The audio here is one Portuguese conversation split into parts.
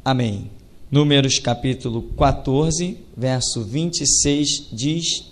Amém. Números capítulo 14, verso 26 diz: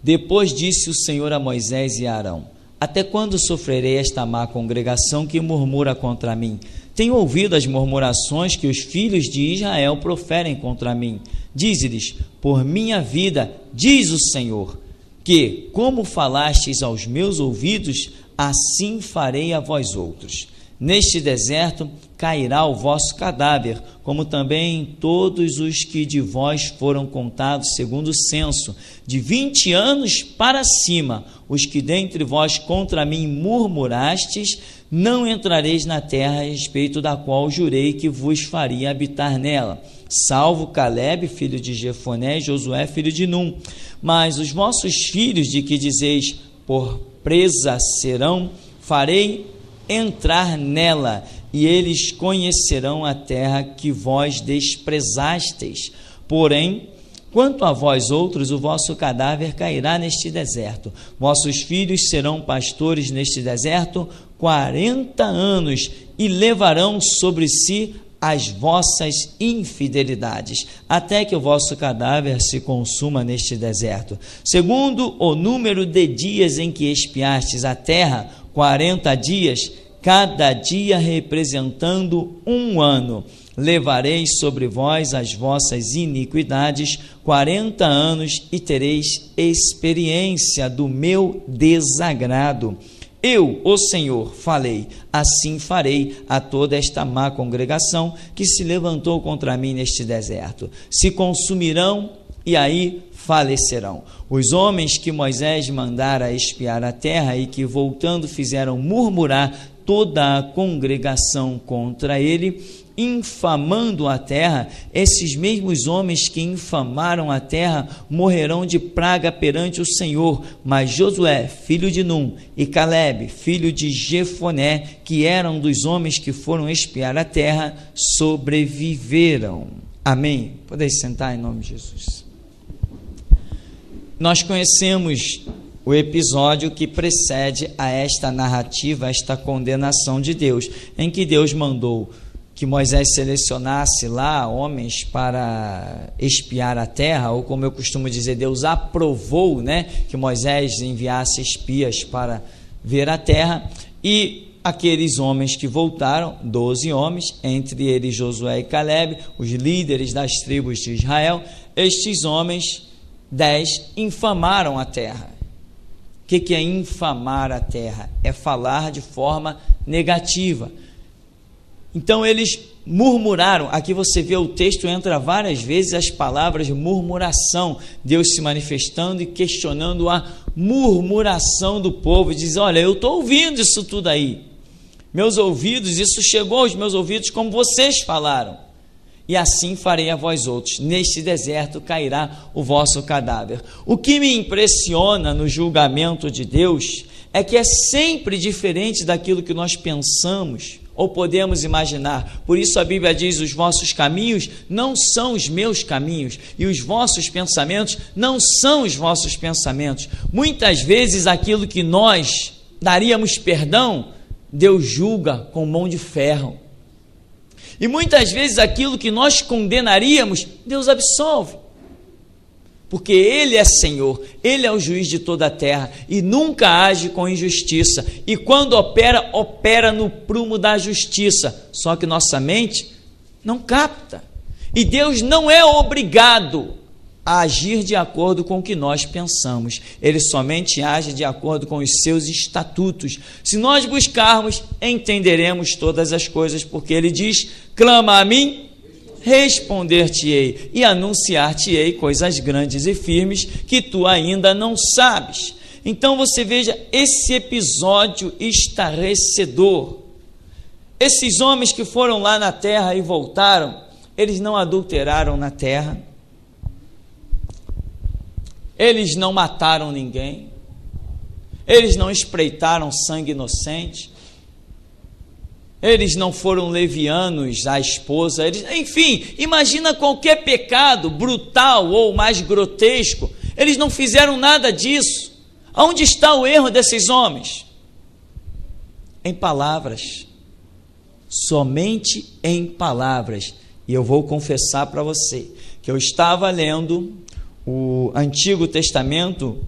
Depois disse o Senhor a Moisés e a Arão: Até quando sofrerei esta má congregação que murmura contra mim? Tenho ouvido as murmurações que os filhos de Israel proferem contra mim. Dize-lhes: Por minha vida, diz o Senhor, que, como falastes aos meus ouvidos, assim farei a vós outros. Neste deserto cairá o vosso cadáver, como também todos os que de vós foram contados segundo o censo, de 20 anos para cima, os que dentre vós contra mim murmurastes, não entrareis na terra a respeito da qual jurei que vos faria habitar nela, salvo Calebe, filho de Jefoné, e Josué, filho de Num. Mas os vossos filhos, de que dizeis, por presa serão, farei entrar nela, e eles conhecerão a terra que vós desprezastes. Porém, quanto a vós outros, o vosso cadáver cairá neste deserto. Vossos filhos serão pastores neste deserto 40 anos, e levarão sobre si as vossas infidelidades, até que o vosso cadáver se consuma neste deserto. Segundo o número de dias em que espiastes a terra, 40 dias, cada dia representando 1 ano. Levareis sobre vós as vossas iniquidades 40 anos, e tereis experiência do meu desagrado. Eu, o Senhor, falei, assim farei a toda esta má congregação que se levantou contra mim neste deserto. Se consumirão e aí falecerão. Os homens que Moisés mandara espiar a terra e que, voltando, fizeram murmurar toda a congregação contra ele, infamando a terra, esses mesmos homens que infamaram a terra morrerão de praga perante o Senhor. Mas Josué, filho de Num, e Calebe, filho de Jefoné, que eram dos homens que foram espiar a terra, sobreviveram. Amém. Podeis sentar em nome de Jesus. Nós conhecemos o episódio que precede a esta narrativa, a esta condenação de Deus, em que Deus mandou que Moisés selecionasse lá homens para espiar a terra, ou como eu costumo dizer, Deus aprovou, que Moisés enviasse espias para ver a terra, e aqueles homens que voltaram, 12 homens, entre eles Josué e Calebe, os líderes das tribos de Israel, estes homens, 10, infamaram a terra. O que é infamar a terra? É falar de forma negativa. Então eles murmuraram. Aqui você vê o texto, entra várias vezes as palavras murmuração, Deus se manifestando e questionando a murmuração do povo, diz: olha, eu estou ouvindo isso tudo aí, meus ouvidos, isso chegou aos meus ouvidos como vocês falaram, e assim farei a vós outros, neste deserto cairá o vosso cadáver. O que me impressiona no julgamento de Deus é que é sempre diferente daquilo que nós pensamos ou podemos imaginar. Por isso a Bíblia diz: os vossos caminhos não são os meus caminhos, e os vossos pensamentos não são os vossos pensamentos. Muitas vezes aquilo que nós daríamos perdão, Deus julga com mão de ferro. E muitas vezes aquilo que nós condenaríamos, Deus absolve. Porque Ele é Senhor, Ele é o juiz de toda a terra e nunca age com injustiça. E quando opera, opera no prumo da justiça. Só que nossa mente não capta. E Deus não é obrigado a agir de acordo com o que nós pensamos. Ele somente age de acordo com os seus estatutos. Se nós buscarmos, entenderemos todas as coisas, porque Ele diz: clama a mim, responder-te-ei, e anunciar-te-ei coisas grandes e firmes que tu ainda não sabes. Então você veja esse episódio estarrecedor. Esses homens que foram lá na terra e voltaram, eles não adulteraram na terra, eles não mataram ninguém, eles não espreitaram sangue inocente, eles não foram levianos à esposa, enfim, imagina qualquer pecado brutal ou mais grotesco, eles não fizeram nada disso. Onde está o erro desses homens? Em palavras, somente em palavras. E eu vou confessar para você que eu estava lendo o Antigo Testamento,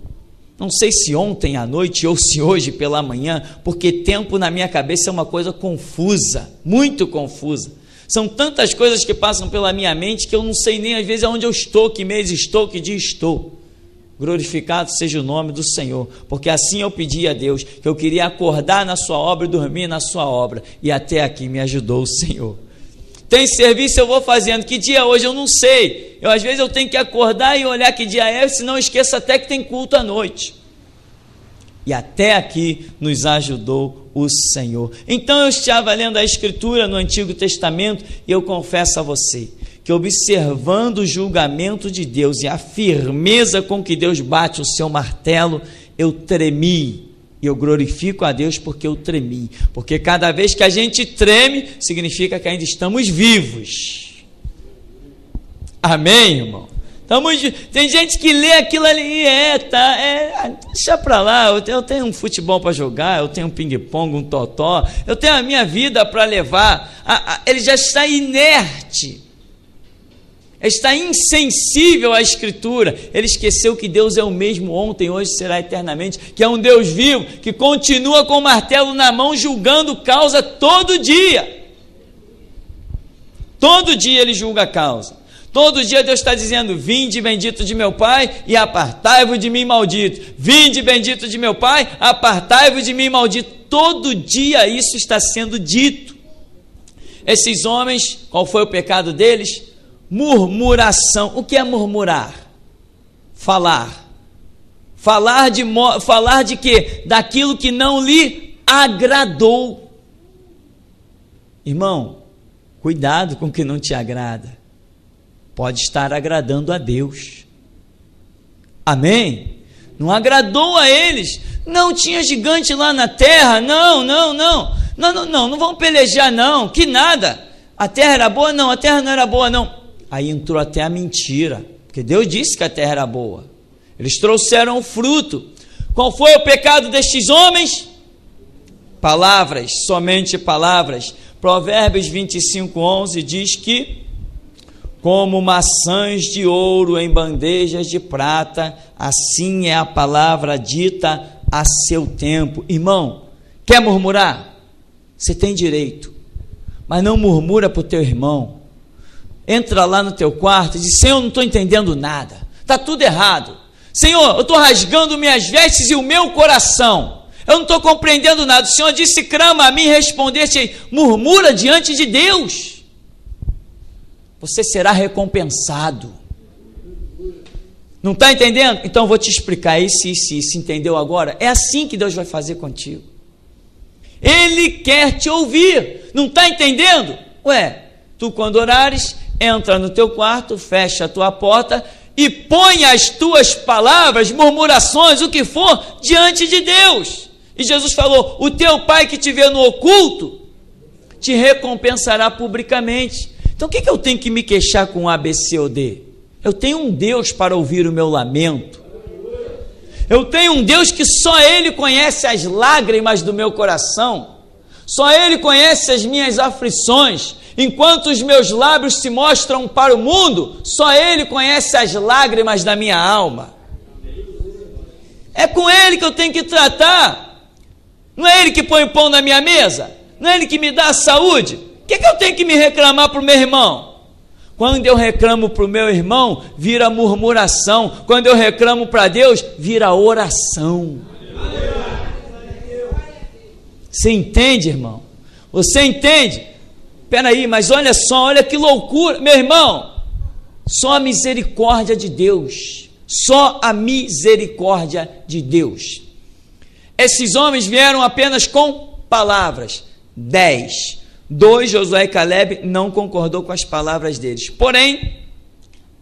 não sei se ontem à noite ou se hoje pela manhã, porque tempo na minha cabeça é uma coisa confusa, muito confusa. São tantas coisas que passam pela minha mente que eu não sei nem às vezes aonde eu estou, que mês estou, que dia estou. Glorificado seja o nome do Senhor, porque assim eu pedi a Deus, que eu queria acordar na sua obra e dormir na sua obra, e até aqui me ajudou o Senhor. Tem serviço, eu vou fazendo. Que dia é hoje? Eu não sei. Às vezes eu tenho que acordar e olhar que dia é, senão eu esqueço até que tem culto à noite. E até aqui nos ajudou o Senhor. Então eu estava lendo a Escritura no Antigo Testamento e eu confesso a você que, observando o julgamento de Deus e a firmeza com que Deus bate o seu martelo, eu tremi. E eu glorifico a Deus porque eu tremi. Porque cada vez que a gente treme, significa que ainda estamos vivos. Amém, irmão? Tem gente que lê aquilo ali, deixa pra lá, eu tenho um futebol para jogar, eu tenho um ping-pong, um totó, eu tenho a minha vida para levar. Ele já está inerte. Está insensível à Escritura. Ele esqueceu que Deus é o mesmo ontem, hoje, será eternamente, que é um Deus vivo, que continua com o martelo na mão, julgando causa todo dia. Todo dia ele julga a causa. Todo dia Deus está dizendo: vinde bendito de meu Pai e apartai-vos de mim maldito. Vinde bendito de meu Pai, apartai-vos de mim maldito. Todo dia isso está sendo dito. Esses homens, qual foi o pecado deles? Murmuração. O que é murmurar? Falar. Falar de quê? Daquilo que não lhe agradou. Irmão, cuidado com o que não te agrada. Pode estar agradando a Deus. Amém? Não agradou a eles. Não tinha gigante lá na terra. Não vão pelejar não, que nada. A terra era boa? Não, a terra não era boa não. Aí entrou até a mentira, porque Deus disse que a terra era boa. Eles trouxeram o fruto. Qual foi o pecado destes homens? Palavras, somente palavras. Provérbios 25:11 diz que: como maçãs de ouro em bandejas de prata, assim é a palavra dita a seu tempo. Irmão, quer murmurar? Você tem direito, mas não murmura para o teu irmão. Entra lá no teu quarto e diz: Senhor, eu não estou entendendo nada, está tudo errado. Senhor, eu estou rasgando minhas vestes e o meu coração, eu não estou compreendendo nada. O Senhor disse: clama a mim e respondeste. Murmura diante de Deus, você será recompensado. Não está entendendo? Então eu vou te explicar isso, entendeu agora? É assim que Deus vai fazer contigo. Ele quer te ouvir, não está entendendo? Tu quando orares, entra no teu quarto, fecha a tua porta e põe as tuas palavras, murmurações, o que for, diante de Deus. E Jesus falou: o teu Pai que te vê no oculto, te recompensará publicamente. Então o que eu tenho que me queixar com A, B, C ou D? Eu tenho um Deus para ouvir o meu lamento. Eu tenho um Deus que só Ele conhece as lágrimas do meu coração. Só Ele conhece as minhas aflições. Enquanto os meus lábios se mostram para o mundo, só Ele conhece as lágrimas da minha alma. É com Ele que eu tenho que tratar. Não é Ele que põe o pão na minha mesa? Não é Ele que me dá a saúde? O que eu tenho que me reclamar para o meu irmão? Quando eu reclamo para o meu irmão, vira murmuração. Quando eu reclamo para Deus, vira oração. Você entende, irmão? Você entende? Espera aí, mas olha só, olha que loucura. Meu irmão, só a misericórdia de Deus. Só a misericórdia de Deus. Esses homens vieram apenas com palavras. 10. 2, Josué e Caleb, não concordou com as palavras deles. Porém,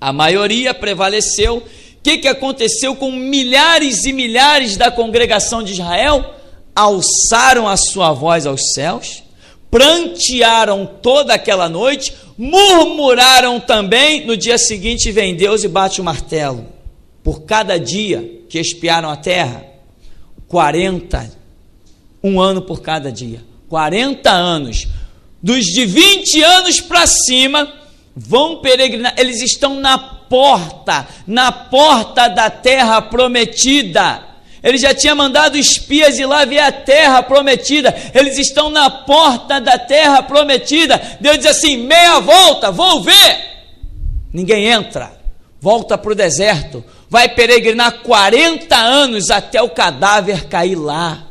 a maioria prevaleceu. O que aconteceu com milhares e milhares da congregação de Israel? Alçaram a sua voz aos céus, prantearam toda aquela noite, murmuraram também. No dia seguinte vem Deus e bate o martelo. Por cada dia que espiaram a terra, 1 ano por cada dia, 40 anos. Dos de 20 anos para cima, vão peregrinar, eles estão na porta da terra prometida. Ele já tinha mandado espias ir lá ver a terra prometida. Eles estão na porta da terra prometida. Deus diz assim: meia volta, vou ver. Ninguém entra, volta para o deserto, vai peregrinar 40 anos até o cadáver cair lá.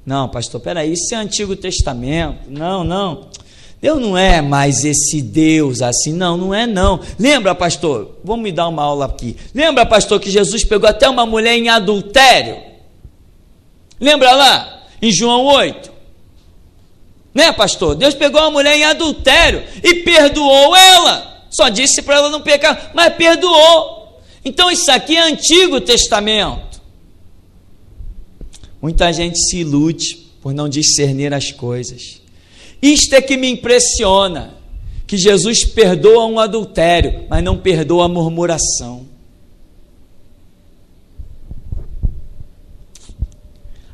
Não, pastor, peraí, isso é Antigo Testamento. Não. Deus não é mais esse Deus assim, não é não. Lembra, pastor, vamos me dar uma aula aqui. Lembra, pastor, que Jesus pegou até uma mulher em adultério? Lembra lá, em João 8? Né, pastor? Deus pegou uma mulher em adultério e perdoou ela. Só disse para ela não pecar, mas perdoou. Então isso aqui é Antigo Testamento. Muita gente se ilude por não discernir as coisas. Isto é que me impressiona, que Jesus perdoa um adultério, mas não perdoa a murmuração.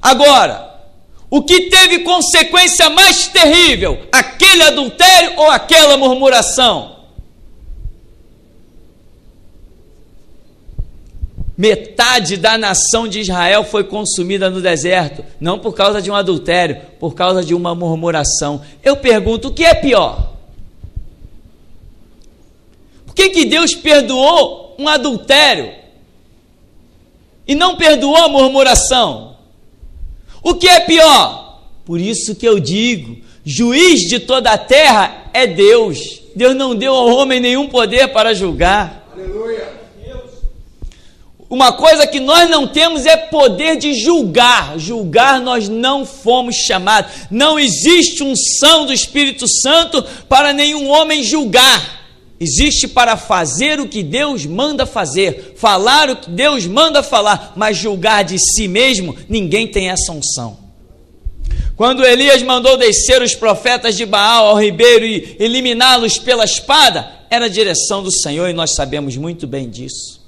Agora, o que teve consequência mais terrível, aquele adultério ou aquela murmuração? Metade da nação de Israel foi consumida no deserto, não por causa de um adultério, por causa de uma murmuração. Eu pergunto, o que é pior? Por que Deus perdoou um adultério e não perdoou a murmuração? O que é pior? Por isso que eu digo, juiz de toda a terra é Deus. Deus não deu ao homem nenhum poder para julgar. Aleluia. Uma coisa que nós não temos é poder de julgar. Julgar nós não fomos chamados. Não existe unção do Espírito Santo para nenhum homem julgar. Existe para fazer o que Deus manda fazer, falar o que Deus manda falar, mas julgar de si mesmo, ninguém tem essa unção. Quando Elias mandou descer os profetas de Baal ao ribeiro e eliminá-los pela espada, era a direção do Senhor e nós sabemos muito bem disso.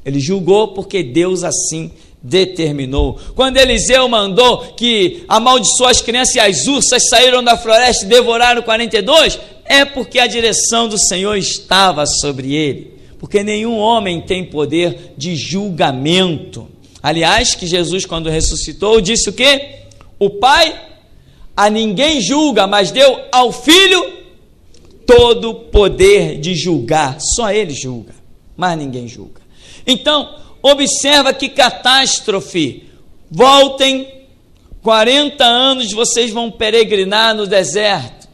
Ele julgou porque Deus assim determinou. Quando Eliseu mandou que amaldiçoou as crianças e as ursas saíram da floresta e devoraram 42, é porque a direção do Senhor estava sobre ele. Porque nenhum homem tem poder de julgamento. Aliás, que Jesus, quando ressuscitou, disse o quê? O Pai a ninguém julga, mas deu ao Filho todo o poder de julgar. Só ele julga, mas ninguém julga. Então, observa que catástrofe. Voltem, 40 anos vocês vão peregrinar no deserto.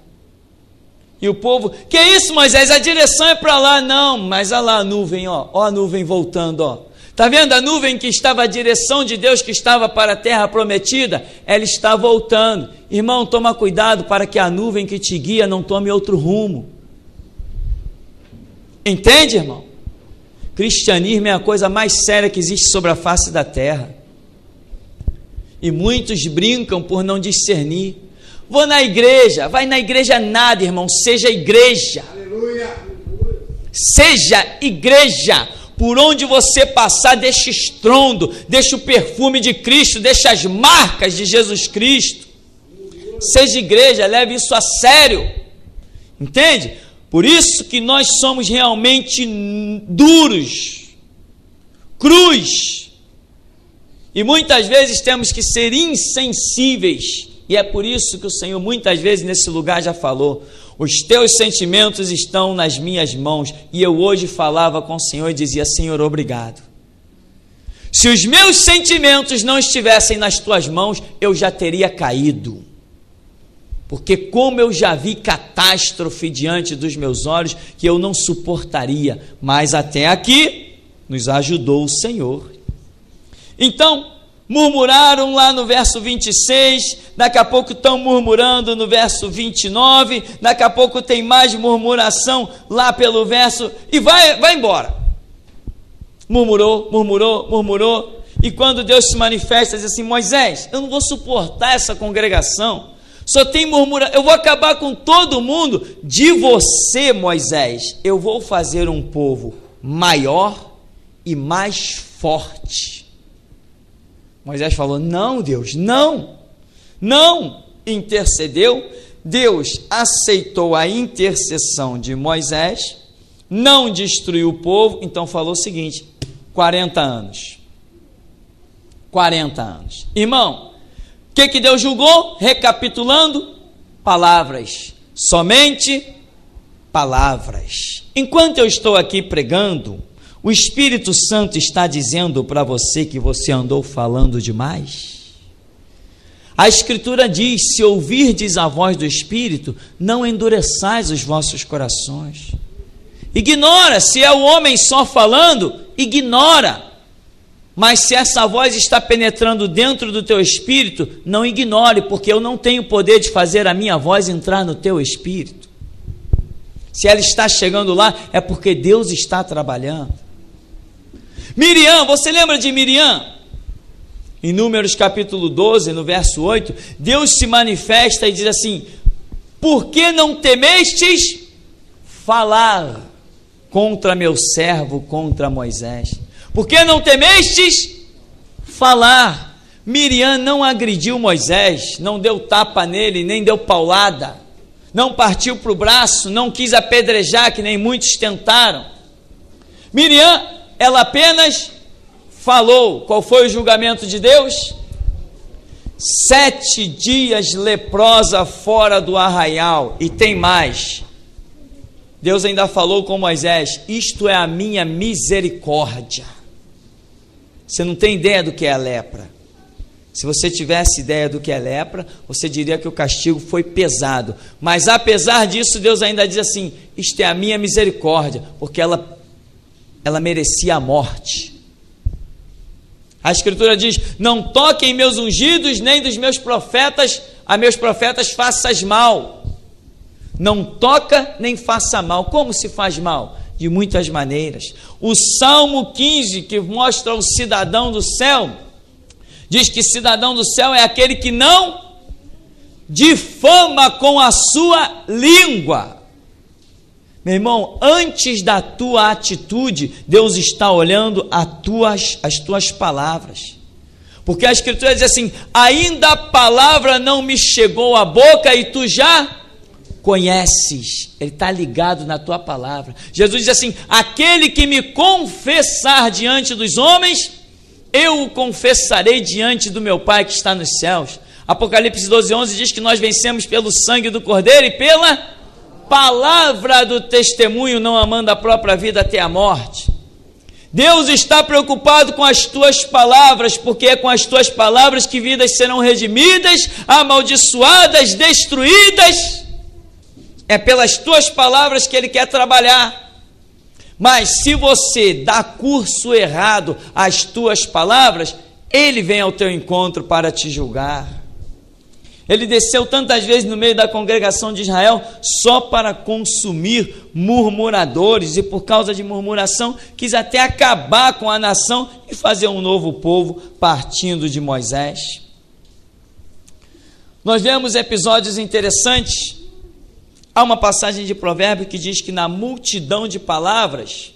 E o povo, que isso, Moisés? A direção é para lá. Não, mas olha lá a nuvem, ó a nuvem voltando, ó. Está vendo a nuvem que estava a direção de Deus, que estava para a terra prometida? Ela está voltando. Irmão, toma cuidado para que a nuvem que te guia não tome outro rumo. Entende, irmão? Cristianismo é a coisa mais séria que existe sobre a face da terra. E muitos brincam por não discernir. Vou na igreja, vai na igreja nada, irmão, seja igreja. Aleluia. Seja igreja. Por onde você passar, deixa estrondo, deixa o perfume de Cristo, deixa as marcas de Jesus Cristo. Seja igreja, leve isso a sério. Entende? Por isso que nós somos realmente duros, crus, e muitas vezes temos que ser insensíveis, e é por isso que o Senhor muitas vezes nesse lugar já falou: os teus sentimentos estão nas minhas mãos. E eu hoje falava com o Senhor e dizia: Senhor, obrigado. Se os meus sentimentos não estivessem nas tuas mãos, eu já teria caído. Porque como eu já vi catástrofe diante dos meus olhos, que eu não suportaria, mas até aqui nos ajudou o Senhor. Então, murmuraram lá no verso 26, daqui a pouco estão murmurando no verso 29, daqui a pouco tem mais murmuração lá pelo verso, e vai embora. Murmurou, e quando Deus se manifesta, diz assim: Moisés, eu não vou suportar essa congregação, só tem murmuração, eu vou acabar com todo mundo. De você, Moisés, eu vou fazer um povo maior e mais forte. Moisés falou: não, Deus, não, intercedeu. Deus aceitou a intercessão de Moisés, não destruiu o povo, então falou o seguinte: 40 anos. 40 anos. Irmão, o que Deus julgou? Recapitulando, palavras. Somente palavras. Enquanto eu estou aqui pregando, o Espírito Santo está dizendo para você que você andou falando demais? A Escritura diz: se ouvirdes a voz do Espírito, não endureçais os vossos corações. Ignora, se é o homem só falando, ignora. Mas se essa voz está penetrando dentro do teu espírito, não ignore, porque eu não tenho poder de fazer a minha voz entrar no teu espírito. Se ela está chegando lá, é porque Deus está trabalhando. Miriam, você lembra de Miriam? Em Números capítulo 12, no verso 8, Deus se manifesta e diz assim: por que não temestes falar contra meu servo, contra Moisés? Por que não temestes falar? Miriam não agrediu Moisés, não deu tapa nele, nem deu paulada, não partiu para o braço, não quis apedrejar, que nem muitos tentaram. Miriam, ela apenas falou. Qual foi o julgamento de Deus? 7 dias leprosa fora do arraial. E tem mais. Deus ainda falou com Moisés: isto é a minha misericórdia. Você não tem ideia do que é a lepra. Se você tivesse ideia do que é lepra, você diria que o castigo foi pesado. Mas apesar disso, Deus ainda diz assim: isto é a minha misericórdia, porque ela merecia a morte. A Escritura diz: não toquem meus ungidos, nem dos meus profetas, a meus profetas faças mal. Não toca nem faça mal. Como se faz mal? De muitas maneiras. O Salmo 15, que mostra o cidadão do céu, diz que cidadão do céu é aquele que não difama com a sua língua. Meu irmão, antes da tua atitude, Deus está olhando as tuas palavras. Porque a Escritura diz assim: ainda a palavra não me chegou à boca e tu já conheces. Ele está ligado na tua palavra. Jesus diz assim: aquele que me confessar diante dos homens, eu o confessarei diante do meu Pai que está nos céus. Apocalipse 12:11 diz que nós vencemos pelo sangue do Cordeiro e pela palavra do testemunho, não amando a própria vida até a morte. Deus está preocupado com as tuas palavras, porque é com as tuas palavras que vidas serão redimidas, amaldiçoadas, destruídas. É pelas tuas palavras que Ele quer trabalhar. Mas se você dá curso errado às tuas palavras, Ele vem ao teu encontro para te julgar. Ele desceu tantas vezes no meio da congregação de Israel só para consumir murmuradores, e por causa de murmuração quis até acabar com a nação e fazer um novo povo partindo de Moisés. Nós vemos episódios interessantes. Há uma passagem de Provérbio que diz que na multidão de palavras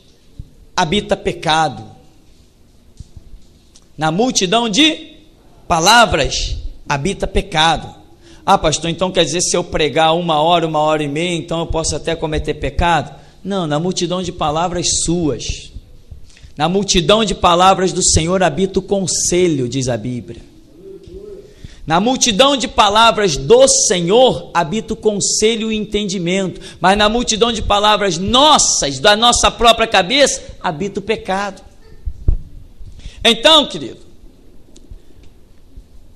habita pecado. Na multidão de palavras habita pecado. Ah, pastor, então quer dizer, se eu pregar 1 hora, 1h30, então eu posso até cometer pecado? Não, na multidão de palavras suas, na multidão de palavras do Senhor habita o conselho, diz a Bíblia. Na multidão de palavras do Senhor habita o conselho e o entendimento, mas na multidão de palavras nossas, da nossa própria cabeça, habita o pecado. Então, querido,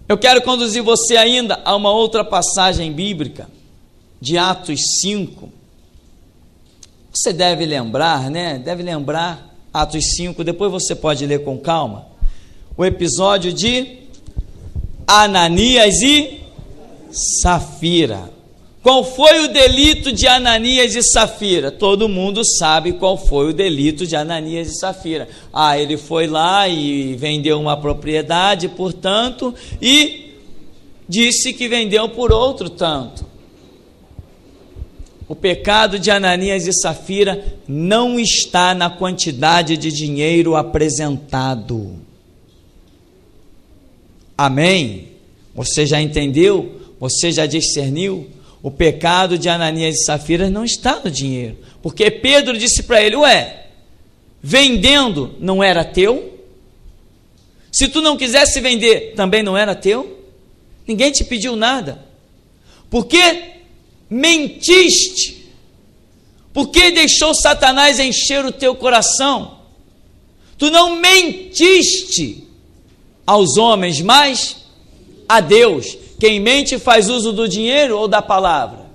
eu quero conduzir você ainda a uma outra passagem bíblica, de Atos 5. Você deve lembrar, né? Deve lembrar, Atos 5, depois você pode ler com calma, o episódio de Ananias e Safira. Qual foi o delito de Ananias e Safira? Todo mundo sabe qual foi o delito de Ananias e Safira. Ah, ele foi lá e vendeu uma propriedade por tanto e disse que vendeu por outro tanto. O pecado de Ananias e Safira não está na quantidade de dinheiro apresentado. Amém? Você já entendeu? Você já discerniu? O pecado de Ananias e Safira não está no dinheiro, porque Pedro disse para ele: ué, vendendo não era teu? Se tu não quisesse vender, também não era teu? Ninguém te pediu nada. Por que mentiste? Por que deixou Satanás encher o teu coração? Tu não mentiste aos homens, mas a Deus. Quem mente faz uso do dinheiro ou da palavra?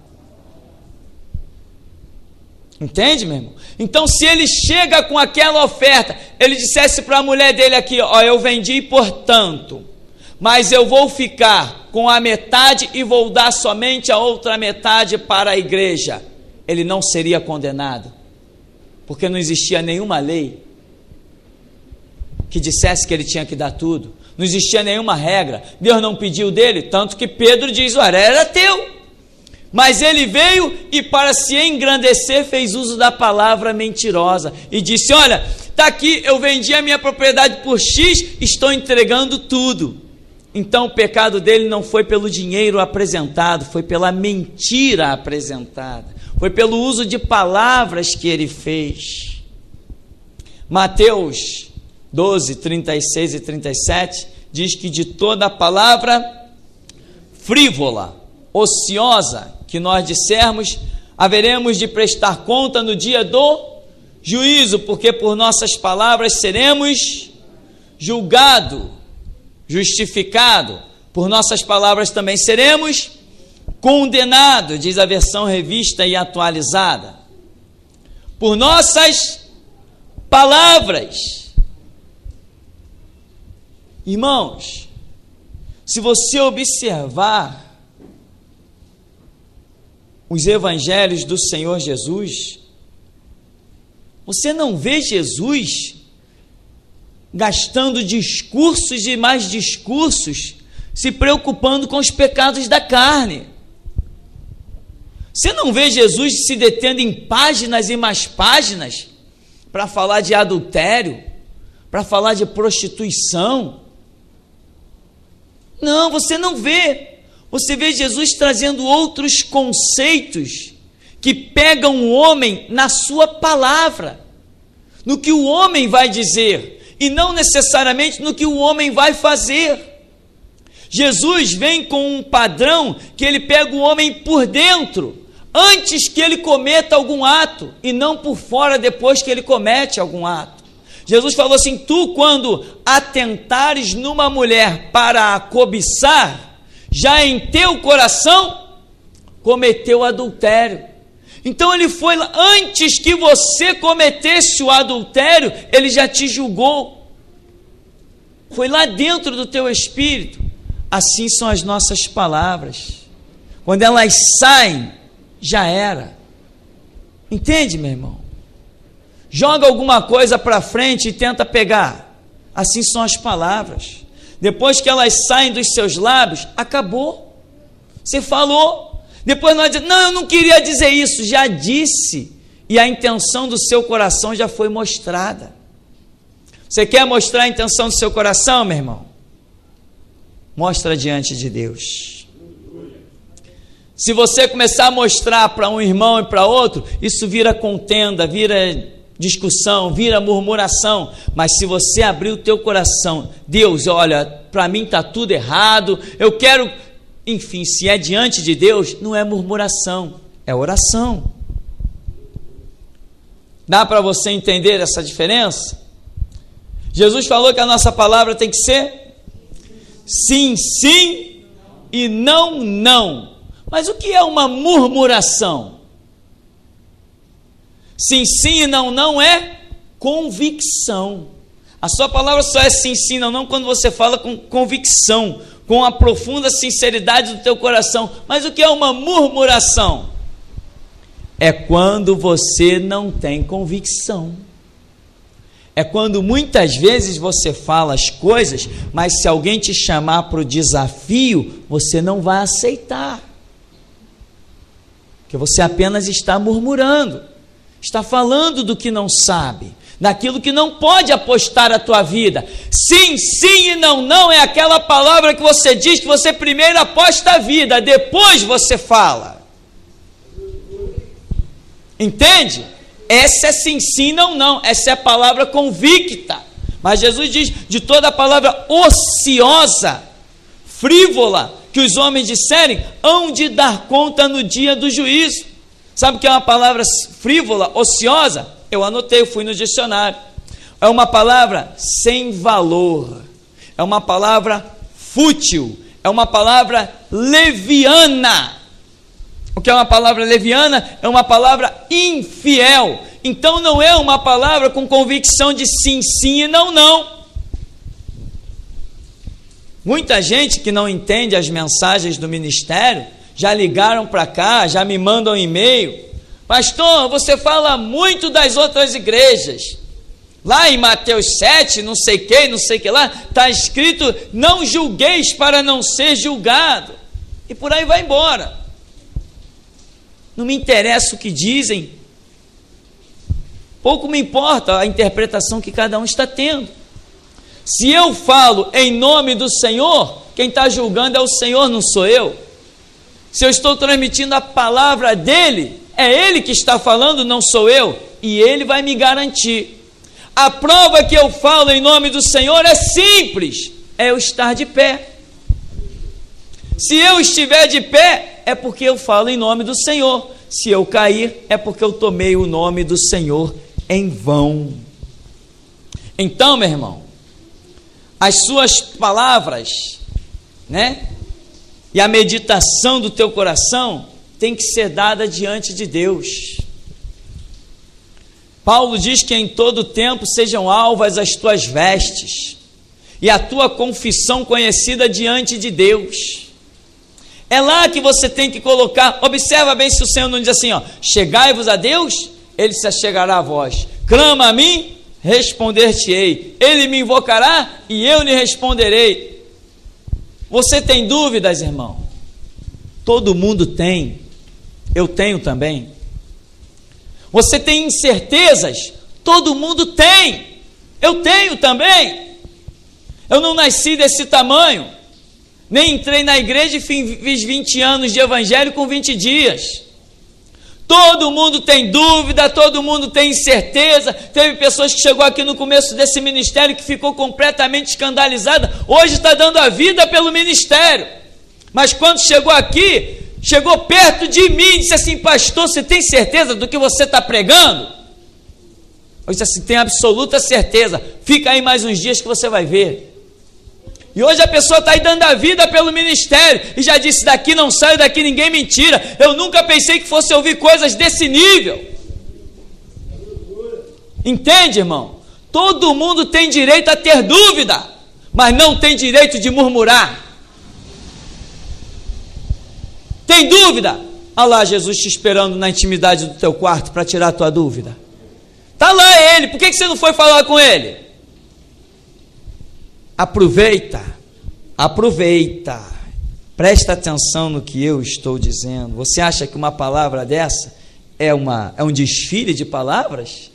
Entende, meu irmão? Então, se ele chega com aquela oferta, ele dissesse para a mulher dele aqui: ó, eu vendi por tanto, mas eu vou ficar com a metade e vou dar somente a outra metade para a igreja, ele não seria condenado, porque não existia nenhuma lei que dissesse que ele tinha que dar tudo, não existia nenhuma regra, Deus não pediu dele, tanto que Pedro diz: olha, era teu, mas ele veio e para se engrandecer fez uso da palavra mentirosa e disse: olha, está aqui, eu vendi a minha propriedade por X, estou entregando tudo. Então o pecado dele não foi pelo dinheiro apresentado, foi pela mentira apresentada, foi pelo uso de palavras que ele fez. Mateus 12, 36 e 37 diz que de toda a palavra frívola, ociosa, que nós dissermos, haveremos de prestar conta no dia do juízo, porque por nossas palavras seremos julgados, justificados, por nossas palavras também seremos condenados, diz a versão revista e atualizada. Por nossas palavras. Irmãos, se você observar os evangelhos do Senhor Jesus, você não vê Jesus gastando discursos e mais discursos, se preocupando com os pecados da carne. Você não vê Jesus se detendo em páginas e mais páginas para falar de adultério, para falar de prostituição. Não, você não vê. Você vê Jesus trazendo outros conceitos que pegam o homem na sua palavra, no que o homem vai dizer, e não necessariamente no que o homem vai fazer. Jesus vem com um padrão que ele pega o homem por dentro, antes que ele cometa algum ato, e não por fora depois que ele comete algum ato. Jesus falou assim: tu, quando atentares numa mulher para a cobiçar, já em teu coração cometeu adultério. Então ele foi lá, antes que você cometesse o adultério, ele já te julgou. Foi lá dentro do teu espírito. Assim são as nossas palavras. Quando elas saem, já era. Entende, meu irmão? Joga alguma coisa para frente e tenta pegar. Assim são as palavras. Depois que elas saem dos seus lábios, acabou. Você falou. Depois nós dizemos: não, eu não queria dizer isso. Já disse. E a intenção do seu coração já foi mostrada. Você quer mostrar a intenção do seu coração, meu irmão? Mostra diante de Deus. Se você começar a mostrar para um irmão e para outro, isso vira contenda, vira discussão, vira murmuração. Mas se você abrir o teu coração: Deus, olha, para mim está tudo errado, eu quero... Enfim, se é diante de Deus, não é murmuração, é oração. Dá para você entender essa diferença? Jesus falou que a nossa palavra tem que ser sim, sim e não, não. Mas o que é uma murmuração? Sim, sim e não, não é convicção. A sua palavra só é sim, sim, não, não quando você fala com convicção, com a profunda sinceridade do teu coração. Mas o que é uma murmuração? É quando você não tem convicção. É quando muitas vezes você fala as coisas, mas se alguém te chamar para o desafio, você não vai aceitar. Porque você apenas está murmurando, está falando do que não sabe, daquilo que não pode apostar a tua vida. Sim, sim e não, não é aquela palavra que você diz que você primeiro aposta a vida, depois você fala. Entende? Essa é sim, sim, não, não. Essa é a palavra convicta. Mas Jesus diz, de toda palavra ociosa, frívola, que os homens disserem, hão de dar conta no dia do juízo. Sabe o que é uma palavra frívola, ociosa? Eu anotei, eu fui no dicionário. É uma palavra sem valor, é uma palavra fútil, é uma palavra leviana. O que é uma palavra leviana? É uma palavra infiel. Então não é uma palavra com convicção de sim, sim e não, não. Muita gente que não entende as mensagens do ministério, já ligaram para cá, já me mandam e-mail. Pastor, você fala muito das outras igrejas. Lá em Mateus 7, não sei que lá, está escrito, não julgueis para não ser julgado. E por aí vai embora. Não me interessa o que dizem. Pouco me importa a interpretação que cada um está tendo. Se eu falo em nome do Senhor, quem está julgando é o Senhor, não sou eu. Se eu estou transmitindo a palavra dele, é ele que está falando, não sou eu. E ele vai me garantir. A prova que eu falo em nome do Senhor é simples, é eu estar de pé. Se eu estiver de pé, é porque eu falo em nome do Senhor. Se eu cair, é porque eu tomei o nome do Senhor em vão. Então, meu irmão, as suas palavras, né? E a meditação do teu coração tem que ser dada diante de Deus. Paulo diz que em todo tempo sejam alvas as tuas vestes e a tua confissão conhecida diante de Deus. É lá que você tem que colocar. Observa bem se o Senhor não diz assim, ó, chegai-vos a Deus, ele se achegará a vós. Clama a mim, responder-te-ei. Ele me invocará e eu lhe responderei. Você tem dúvidas, irmão? Todo mundo tem. Eu tenho também. Você tem incertezas? Todo mundo tem. Eu tenho também. Eu não nasci desse tamanho. Nem entrei na igreja e fiz 20 anos de evangelho com 20 dias. Todo mundo tem dúvida, todo mundo tem incerteza. Teve pessoas que chegou aqui no começo desse ministério que ficou completamente escandalizada. Hoje está dando a vida pelo ministério. Mas quando chegou aqui, chegou perto de mim e disse assim, pastor, você tem certeza do que você está pregando? Eu disse assim, tenho absoluta certeza. Fica aí mais uns dias que você vai ver. E hoje a pessoa está aí dando a vida pelo ministério, e já disse, daqui não saio, daqui ninguém me tira. Eu nunca pensei que fosse ouvir coisas desse nível. Entende, irmão? Todo mundo tem direito a ter dúvida, mas não tem direito de murmurar. Tem dúvida? Olha lá Jesus te esperando na intimidade do teu quarto para tirar a tua dúvida. Está lá ele, por que você não foi falar com ele? Aproveita, presta atenção no que eu estou dizendo. Você acha que uma palavra dessa é um desfile de palavras?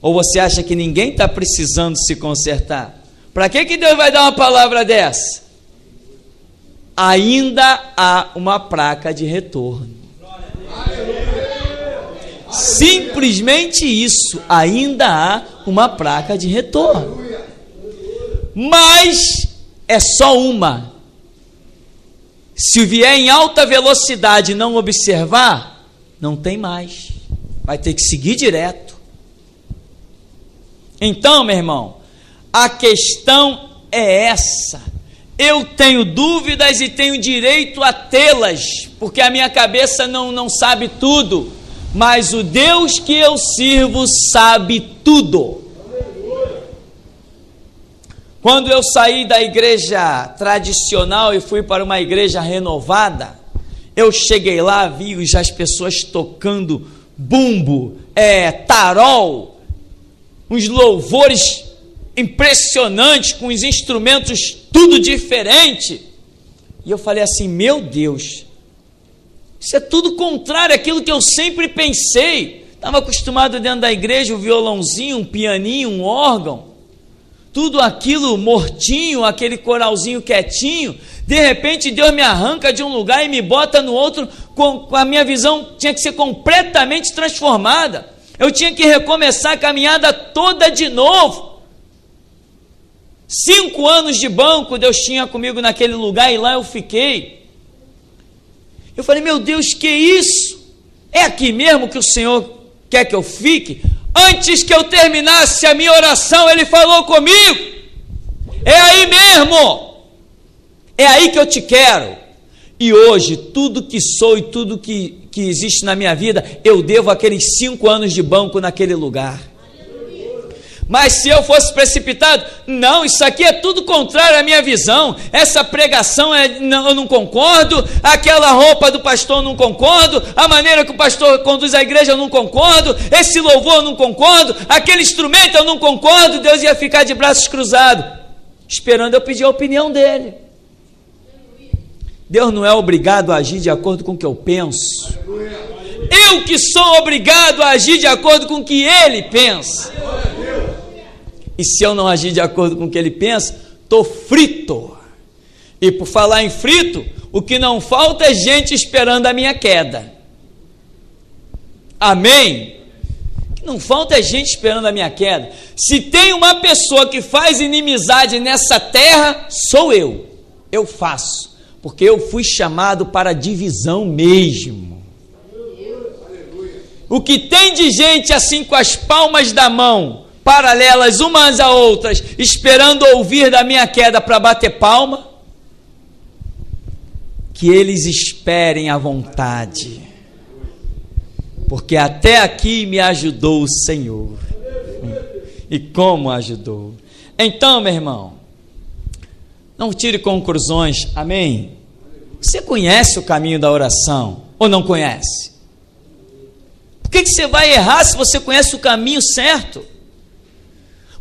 Ou você acha que ninguém está precisando se consertar? Para que Deus vai dar uma palavra dessa? Ainda há uma placa de retorno. Simplesmente isso, ainda há uma placa de retorno. Mas é só uma. Se vier em alta velocidade e não observar, não tem mais. Vai ter que seguir direto. Então, meu irmão, a questão é essa. Eu tenho dúvidas e tenho direito a tê-las, porque a minha cabeça não sabe tudo. Mas o Deus que eu sirvo sabe tudo. Quando eu saí da igreja tradicional e fui para uma igreja renovada, eu cheguei lá, vi as pessoas tocando bumbo, tarol, uns louvores impressionantes, com os instrumentos tudo diferente. E eu falei assim, meu Deus, isso é tudo contrário àquilo que eu sempre pensei. Estava acostumado dentro da igreja, um violãozinho, um pianinho, um órgão, tudo aquilo mortinho, aquele coralzinho quietinho. De repente Deus me arranca de um lugar e me bota no outro, com a minha visão tinha que ser completamente transformada. Eu tinha que recomeçar a caminhada toda de novo. 5 anos de banco Deus tinha comigo naquele lugar e lá eu fiquei. Eu falei, meu Deus, que isso? É aqui mesmo que o Senhor quer que eu fique? Antes que eu terminasse a minha oração, Ele falou comigo, é aí mesmo, é aí que eu te quero. E hoje, tudo que sou e tudo que existe na minha vida, eu devo aqueles 5 anos de banco naquele lugar. Mas se eu fosse precipitado, não, isso aqui é tudo contrário à minha visão, essa pregação eu não concordo, aquela roupa do pastor eu não concordo, a maneira que o pastor conduz a igreja eu não concordo, esse louvor eu não concordo, aquele instrumento eu não concordo, Deus ia ficar de braços cruzados, esperando eu pedir a opinião dele. Deus não é obrigado a agir de acordo com o que eu penso, eu que sou obrigado a agir de acordo com o que Ele pensa. E se eu não agir de acordo com o que Ele pensa, estou frito. E por falar em frito, o que não falta é gente esperando a minha queda. Amém? O que não falta é gente esperando a minha queda. Se tem uma pessoa que faz inimizade nessa terra, sou eu. Eu faço. Porque eu fui chamado para divisão mesmo. O que tem de gente assim com as palmas da mão, paralelas umas a outras, esperando ouvir da minha queda para bater palma, que eles esperem à vontade, porque até aqui me ajudou o Senhor. E como ajudou? Então, meu irmão, não tire conclusões, amém? Você conhece o caminho da oração ou não conhece? Por que você vai errar se você conhece o caminho certo?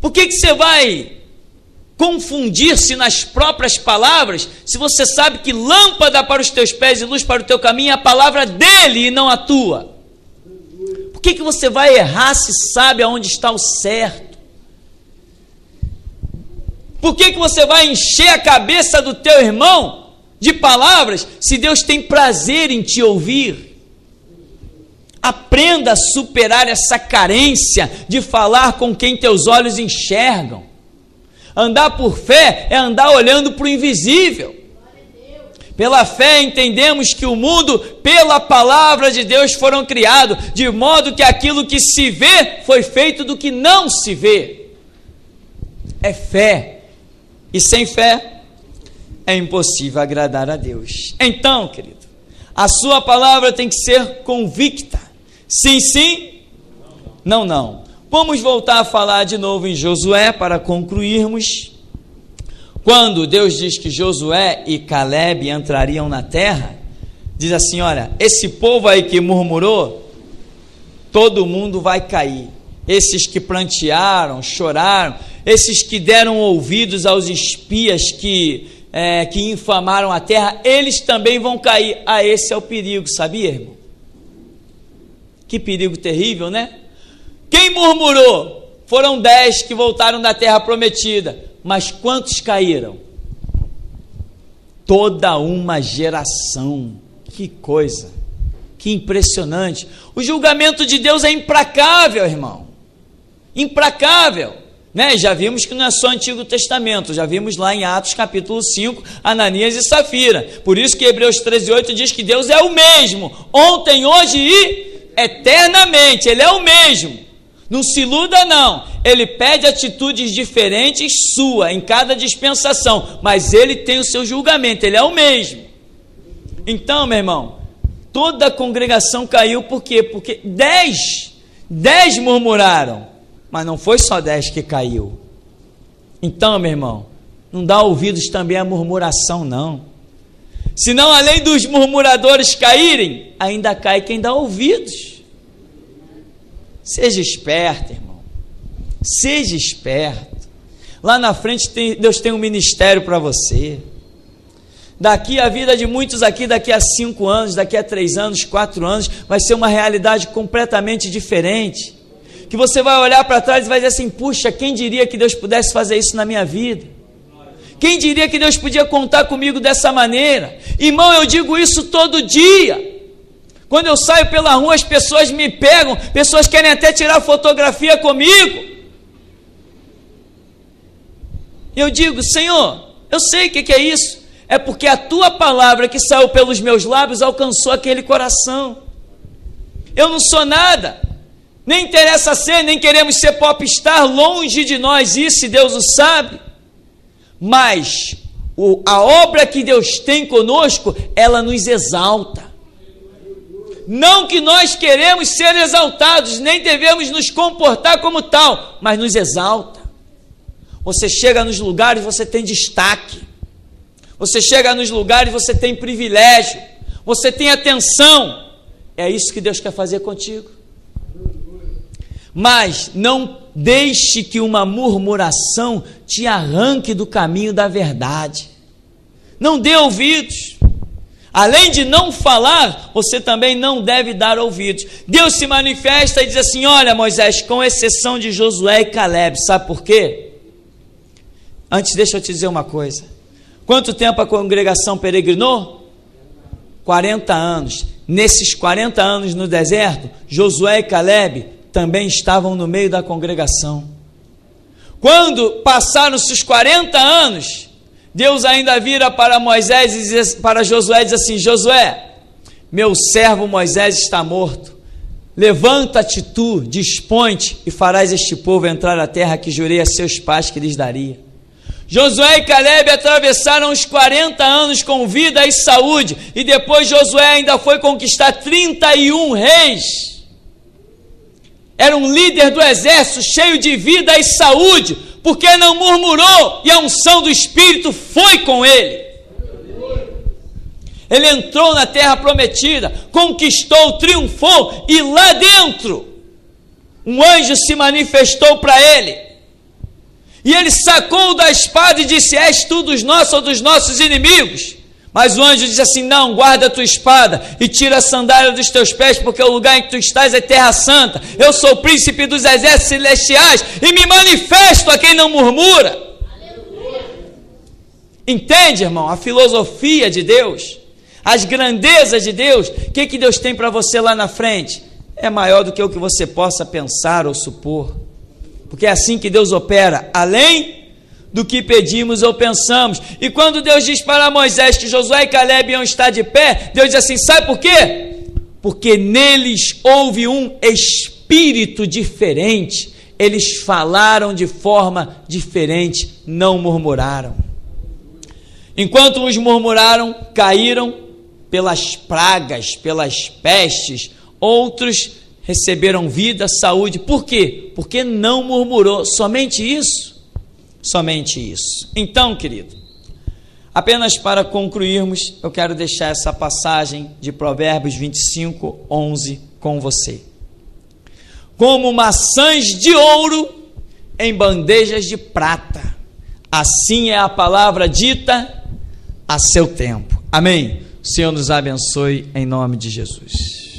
Por que você vai confundir-se nas próprias palavras, se você sabe que lâmpada para os teus pés e luz para o teu caminho é a palavra dele e não a tua? Por que você vai errar se sabe aonde está o certo? Por que você vai encher a cabeça do teu irmão de palavras, se Deus tem prazer em te ouvir? Aprenda a superar essa carência de falar com quem teus olhos enxergam. Andar por fé é andar olhando para o invisível. Pela fé entendemos que o mundo, pela palavra de Deus, foram criados, de modo que aquilo que se vê foi feito do que não se vê. É fé. E sem fé é impossível agradar a Deus. Então, querido, a sua palavra tem que ser convicta. Sim, sim, não, não. Vamos voltar a falar de novo em Josué para concluirmos. Quando Deus diz que Josué e Calebe entrariam na terra, diz assim, olha, esse povo aí que murmurou, todo mundo vai cair. Esses que prantearam, choraram, esses que deram ouvidos aos espias que infamaram a terra, eles também vão cair. Ah, esse é o perigo, sabia, irmão? Que perigo terrível, né? Quem murmurou? Foram 10 que voltaram da terra prometida. Mas quantos caíram? Toda uma geração. Que coisa, que impressionante. O julgamento de Deus é implacável, irmão. Implacável, né? Já vimos que não é só Antigo Testamento, já vimos lá em Atos capítulo 5, Ananias e Safira. Por isso que Hebreus 13:8 diz que Deus é o mesmo, ontem, hoje e eternamente. Ele é o mesmo, não se iluda não. Ele pede atitudes diferentes sua em cada dispensação, mas ele tem o seu julgamento, ele é o mesmo. Então, meu irmão, toda a congregação caiu. Por quê? Porque 10 murmuraram, mas não foi só 10 que caiu. Então, meu irmão, não dá ouvidos também à murmuração não. Senão, além dos murmuradores caírem, ainda cai quem dá ouvidos. Seja esperto, irmão. Seja esperto. Lá na frente Deus tem um ministério para você. Daqui a vida de muitos aqui, daqui a 5 anos, daqui a 3 anos, 4 anos, vai ser uma realidade completamente diferente. Que você vai olhar para trás e vai dizer assim, puxa, quem diria que Deus pudesse fazer isso na minha vida? Quem diria que Deus podia contar comigo dessa maneira? Irmão, eu digo isso todo dia. Quando eu saio pela rua, as pessoas me pegam, pessoas querem até tirar fotografia comigo. Eu digo, Senhor, eu sei o que é isso. É porque a tua palavra que saiu pelos meus lábios alcançou aquele coração. Eu não sou nada, nem interessa ser, nem queremos ser popstar, longe de nós isso, Deus o sabe. Mas a obra que Deus tem conosco, ela nos exalta. Não que nós queremos ser exaltados, nem devemos nos comportar como tal, mas nos exalta. Você chega nos lugares, você tem destaque. Você chega nos lugares, você tem privilégio. Você tem atenção. É isso que Deus quer fazer contigo. Mas não deixe que uma murmuração te arranque do caminho da verdade. Não dê ouvidos. Além de não falar, você também não deve dar ouvidos. Deus se manifesta e diz assim: olha, Moisés, com exceção de Josué e Caleb, sabe por quê? Antes, deixa eu te dizer uma coisa. Quanto tempo a congregação peregrinou? 40 anos. Nesses 40 anos no deserto, Josué e Caleb também estavam no meio da congregação. Quando passaram-se os 40 anos, Deus ainda vira para Moisés e diz, para Josué, diz assim: Josué, meu servo Moisés está morto. Levanta-te tu, dispõe-te e farás este povo entrar na terra que jurei a seus pais que lhes daria. Josué e Caleb atravessaram os 40 anos com vida e saúde, e depois Josué ainda foi conquistar 31 reis. Era um líder do exército cheio de vida e saúde, porque não murmurou e a unção do Espírito foi com ele. Ele entrou na terra prometida, conquistou, triunfou, e lá dentro um anjo se manifestou para ele. E ele sacou da espada e disse: és tu dos nossos ou dos nossos inimigos? Mas o anjo disse assim: não, guarda a tua espada e tira a sandália dos teus pés, porque o lugar em que tu estás é terra santa. Eu sou o príncipe dos exércitos celestiais e me manifesto a quem não murmura. Aleluia. Entende, irmão, a filosofia de Deus, as grandezas de Deus? O que Deus tem para você lá na frente? É maior do que o que você possa pensar ou supor, porque é assim que Deus opera, além do que pedimos ou pensamos. E quando Deus diz para Moisés que Josué e Caleb iam estar de pé, Deus diz assim: sabe por quê? Porque neles houve um espírito diferente, eles falaram de forma diferente, não murmuraram. Enquanto uns murmuraram, caíram pelas pragas, pelas pestes, outros receberam vida, saúde. Por quê? Porque não murmurou. Somente isso. Somente isso. Então, querido, apenas para concluirmos, eu quero deixar essa passagem de Provérbios 25, 11 com você. Como maçãs de ouro em bandejas de prata, assim é a palavra dita a seu tempo. Amém. O Senhor nos abençoe em nome de Jesus.